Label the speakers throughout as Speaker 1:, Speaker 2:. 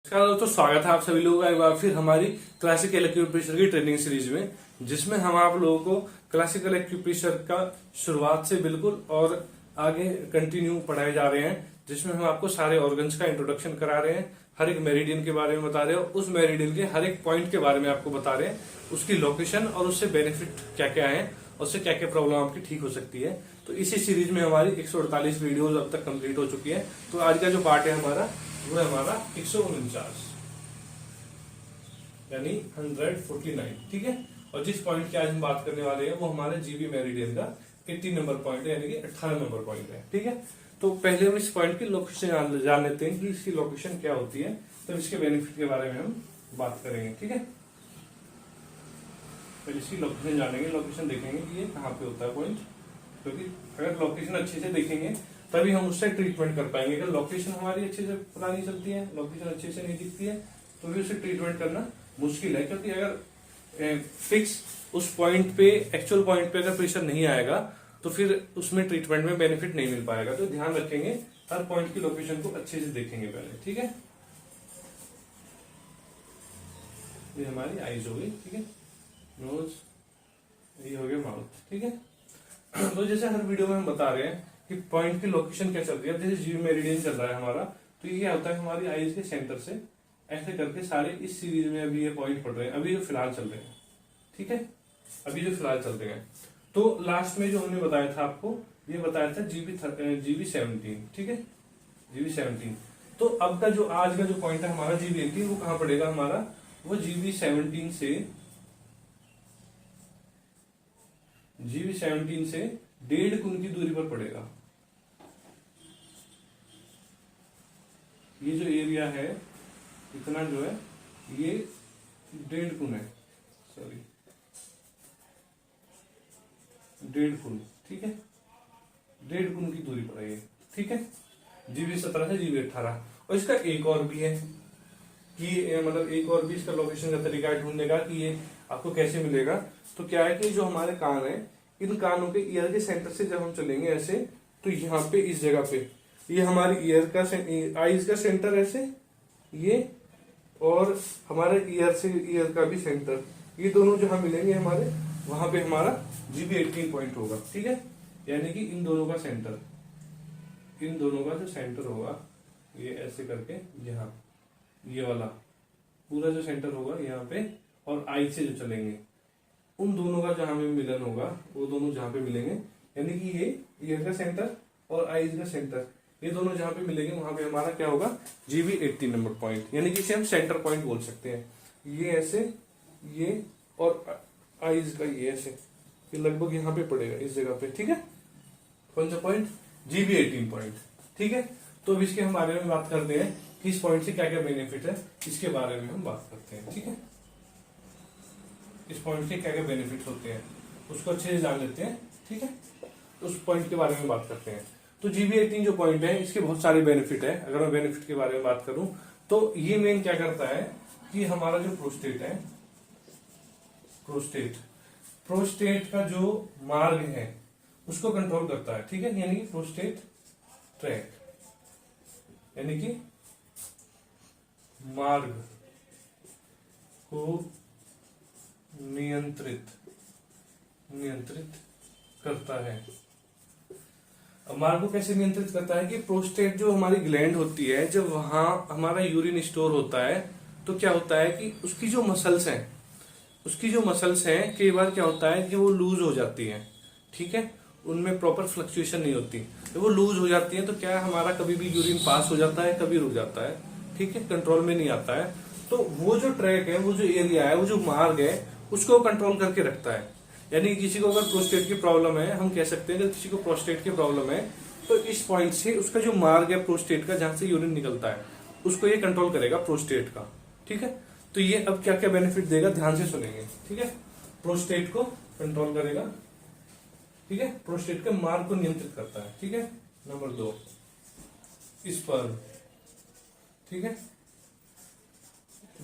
Speaker 1: नमस्कार दोस्तों, स्वागत है आप सभी लोगों का एक बार फिर हमारी क्लासिकल एक्यूप्रेशर की ट्रेनिंग सीरीज में, जिसमें हम आप लोगों को क्लासिकल एक्यूप्रेशर का शुरुआत से बिल्कुल और आगे कंटिन्यू पढ़ाए जा रहे हैं। जिसमें हम आपको सारे ऑर्गन्स का इंट्रोडक्शन करा रहे हैं, हर एक मेरिडियन के बारे में बता रहे हैं, उस मेरिडियन के हर एक पॉइंट के बारे में आपको बता रहे हैं, उसकी लोकेशन और उससे बेनिफिट क्या क्या है, उससे क्या क्या प्रॉब्लम आपकी ठीक हो सकती है। तो इसी सीरीज में हमारी 148 वीडियोस अब तक कंप्लीट हो चुकी है। तो आज का जो पार्ट है हमारा, वो है हमारा 149 यानी 149, ठीक है। और जिस पॉइंट की आज हम बात करने वाले हैं वो हमारे जीबी मेरिडियन का 80 नंबर पॉइंट है, यानी कि 18 नंबर पॉइंट है, ठीक है। तो पहले हम इस पॉइंट की लोकेशन जान लेते हैं कि इसकी लोकेशन क्या होती है, तो इसके बेनिफिट के बारे में हम बात करेंगे, ठीक है। पहले इसकी लोकेशन जानेंगे, लोकेशन देखेंगे कि ये कहाँ पे होता है पॉइंट, क्योंकि अगर लोकेशन अच्छे से देखेंगे तभी हम उससे ट्रीटमेंट कर पाएंगे। अगर लोकेशन हमारी अच्छे से पता नहीं चलती है, लोकेशन अच्छे से नहीं दिखती है, तो भी उसे ट्रीटमेंट करना मुश्किल है। क्योंकि अगर फिक्स उस पॉइंट पे, एक्चुअल पॉइंट पे अगर प्रेशर नहीं आएगा तो फिर उसमें ट्रीटमेंट में बेनिफिट नहीं मिल पाएगा। तो ध्यान रखेंगे, हर पॉइंट की लोकेशन को अच्छे से देखेंगे पहले, ठीक है। ये हमारी आईज हो गई, ठीक है, नोज, ये हो गया माउथ, ठीक है। तो जैसे हर वीडियो में हम बता रहे हैं कि पॉइंट की लोकेशन क्या चल रही है। जैसे जीरो मेरिडियन चल रहा है हमारा, तो ये क्या होता है, हमारी आईज के सेंटर से ऐसे करके सारे इस सीरीज में अभी ये पॉइंट पड़ रहे हैं, अभी जो फिलहाल चल रहे हैं, ठीक है, अभी जो फिलहाल चल रहे हैं। तो लास्ट में जो हमने बताया था आपको, ये बताया था जीबी 17, ठीक है, जीबी 17। तो अब का जो आज का जो पॉइंट है हमारा जीबी 18, वो कहां पड़ेगा हमारा, वो जीबी 17 से 1.5 गुण की दूरी पर पड़ेगा। ये जो एरिया है इतना जो है ये 1.5 गुण है, सॉरी 1.5 गुण, ठीक है, 1.5 गुण की दूरी पर है ये, ठीक है, जीबी 17 से जीबी 18। और इसका एक और भी है कि मतलब एक और भी इसका लोकेशन का तरीका ढूंढने का कि ये आपको कैसे मिलेगा। तो क्या है कि जो हमारे कान है, इन कानों के ईयर के सेंटर से जब हम चलेंगे ऐसे, तो यहाँ पे इस जगह पे ये हमारी ईयर का आईज का सेंटर ऐसे, ये और हमारे ईयर से ईयर का भी सेंटर, ये दोनों जहां मिलेंगे हमारे, वहां पे हमारा जीबी 18 पॉइंट होगा, ठीक है। यानी कि इन दोनों का सेंटर, इन दोनों का जो सेंटर होगा ये ऐसे करके, यहाँ ये वाला पूरा जो सेंटर होगा यहाँ पे, और आई से जो चलेंगे उन दोनों का जहां पे मिलन होगा, वो दोनों जहां पे मिलेंगे, यानी कि ये ईयर का सेंटर और आईज का सेंटर, ये दोनों जहां पे मिलेंगे वहां पे हमारा क्या होगा, जीबी 18 नंबर पॉइंट, यानी कि इसे हम सेंटर पॉइंट बोल सकते हैं। ये ऐसे, ये और आईज का ये ऐसे, ये लगभग यहाँ पे पड़ेगा इस जगह पे, ठीक है। कौन सा पॉइंट, जीबी 18 पॉइंट, ठीक है। तो अब इसके हम बारे में बात करते हैं कि इस पॉइंट से क्या क्या बेनिफिट है, इसके बारे में हम बात करते हैं, ठीक है। इस पॉइंट के क्या क्या बेनिफिट होते हैं उसको अच्छे से जान लेते हैं, ठीक है। उस पॉइंट के बारे में बात करते हैं। तो जीबी 18 जो पॉइंट है, इसके बहुत सारे बेनिफिट है। अगर मैं बेनिफिट के बारे में बात करूं तो ये मेन क्या करता है कि हमारा जो प्रोस्टेट है, प्रोस्टेट का जो मार्ग है उसको कंट्रोल करता है, ठीक है, यानी कि प्रोस्टेट ट्रैक, यानी कि मार्ग को नियंत्रित करता है। अब मार्ग को कैसे नियंत्रित करता है कि प्रोस्टेट जो हमारी ग्लैंड होती है, जब वहां हमारा यूरिन स्टोर होता है, तो क्या होता है कि उसकी जो मसल्स हैं कई बार क्या होता है कि वो लूज हो जाती हैं, ठीक है, उनमें प्रॉपर फ्लक्चुएशन नहीं होती। जब वो लूज हो जाती है तो क्या हमारा कभी भी यूरिन पास हो जाता है, कभी रुक जाता है, ठीक है, कंट्रोल में नहीं आता है। तो वो जो ट्रैक है, वो जो एरिया है, वो जो मार्ग है, उसको कंट्रोल करके रखता है। यानी किसी को अगर प्रोस्टेट की प्रॉब्लम है, हम कह सकते हैं अगर किसी को प्रोस्टेट की प्रॉब्लम है, तो इस पॉइंट से उसका जो मार्ग है प्रोस्टेट का, जहां से यूरिन निकलता है, उसको ये कंट्रोल करेगा प्रोस्टेट का, ठीक है। तो ये अब क्या क्या बेनिफिट देगा, ध्यान से सुनेंगे, ठीक है। प्रोस्टेट को कंट्रोल करेगा, ठीक है, प्रोस्टेट के मार्ग को नियंत्रित करता है, ठीक है। नंबर 2, स्पर्म, ठीक है,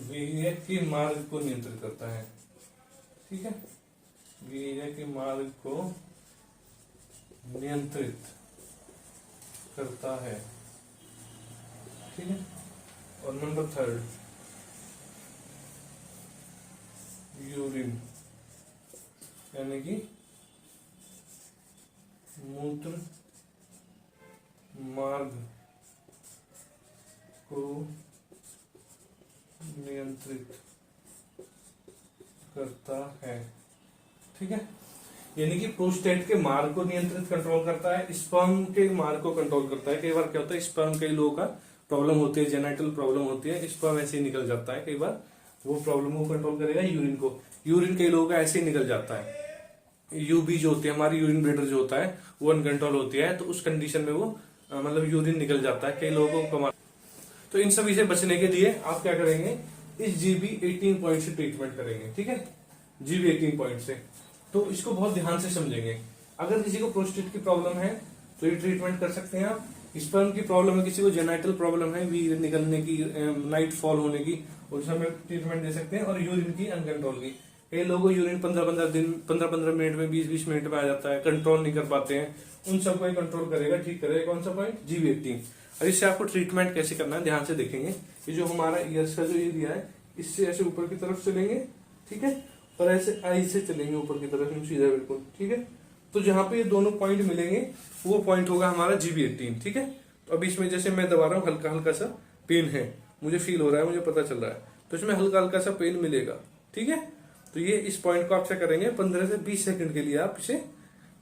Speaker 1: वीर्य के मार्ग को नियंत्रित करता है, ठीक है, वीर्य के मार्ग को नियंत्रित करता है, ठीक है। और नंबर थर्ड यूरिन, यानी कि मूत्र मार्ग को नियंत्रित करता है। ठीक है, यानी कि प्रोस्टेट के मार्ग को नियंत्रित कंट्रोल करता है, स्पर्म के मार्ग को कंट्रोल करता है। कई बार क्या होता है, स्पर्म कई लोगों का प्रॉब्लम होती है, जेनेटल प्रॉब्लम होती है, स्पर्म ऐसे ही निकल जाता है। कई बार वो प्रॉब्लम को कंट्रोल करेगा यूरिन को। यूरिन कई लोगों का ऐसे ही निकल जाता है। यूबी जो होती है हमारी, यूरिन ब्लेडर जो होता है वो अनकंट्रोल होती है, तो उस कंडीशन में वो मतलब यूरिन निकल जाता है कई लोगों को कमा। तो इन सभी से बचने के लिए आप क्या करेंगे, इस GB18 पॉइंट से ट्रीटमेंट करेंगे। ठीक है, GB18 पॉइंट से। तो इसको बहुत ध्यान से समझेंगे। अगर किसी को प्रोस्टेट की प्रॉब्लम है तो ये ट्रीटमेंट कर सकते हैं आप। स्पर्म की प्रॉब्लम है, किसी को जेनाइटल प्रॉब्लम है, वीर निकलने की, नाइट फॉल होने की, उस समय ट्रीटमेंट दे सकते हैं। और यूरिन की अनकंट्रोल की, कई लोगों को यूरिन 15-15 मिनट में, 20-20 मिनट में आ जाता है, कंट्रोल नहीं कर पाते हैं, उन सबको कंट्रोल करेगा, ठीक करेगा। कौन सा पॉइंट, GB18। और इससे आपको ट्रीटमेंट कैसे करना है ध्यान से देखेंगे। ये जो हमारा ईयर्स का जो एरिया है, इससे ऐसे ऊपर की तरफ चलेंगे, ठीक है, और ऐसे आई से चलेंगे ऊपर की तरफ हम सीधा बिल्कुल। ठीक है, तो जहां पे ये दोनों पॉइंट मिलेंगे वो पॉइंट होगा हमारा GB18। ठीक है, तो अभी इसमें जैसे मैं दबा रहा हूँ, हल्का हल्का सा पेन है, मुझे फील हो रहा है, मुझे पता चल रहा है, तो इसमें हल्का हल्का सा पेन मिलेगा। ठीक है, तो ये इस पॉइंट को आप क्या करेंगे, 15 से 20 सेकंड के लिए आप इसे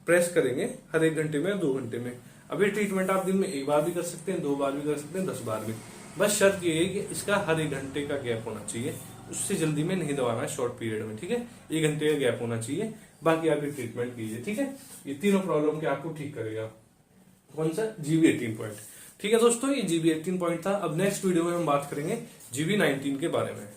Speaker 1: प्रेस करेंगे, हर 1 घंटे में, 2 घंटे में। अब ये ट्रीटमेंट आप दिन में 1 बार भी कर सकते हैं, 2 बार भी कर सकते हैं, 10 बार भी। बस शर्त ये है कि इसका हर 1 घंटे का गैप होना चाहिए, उससे जल्दी में नहीं दबाना है शॉर्ट पीरियड में। ठीक है, 1 घंटे का गैप होना चाहिए, बाकी आप ये ट्रीटमेंट कीजिए। ठीक है, ये तीनों प्रॉब्लम के आपको ठीक करेगा। कौन सा, GB18 पॉइंट। ठीक है दोस्तों, ये GB18 पॉइंट था। अब नेक्स्ट वीडियो में हम बात करेंगे GB19 के बारे में।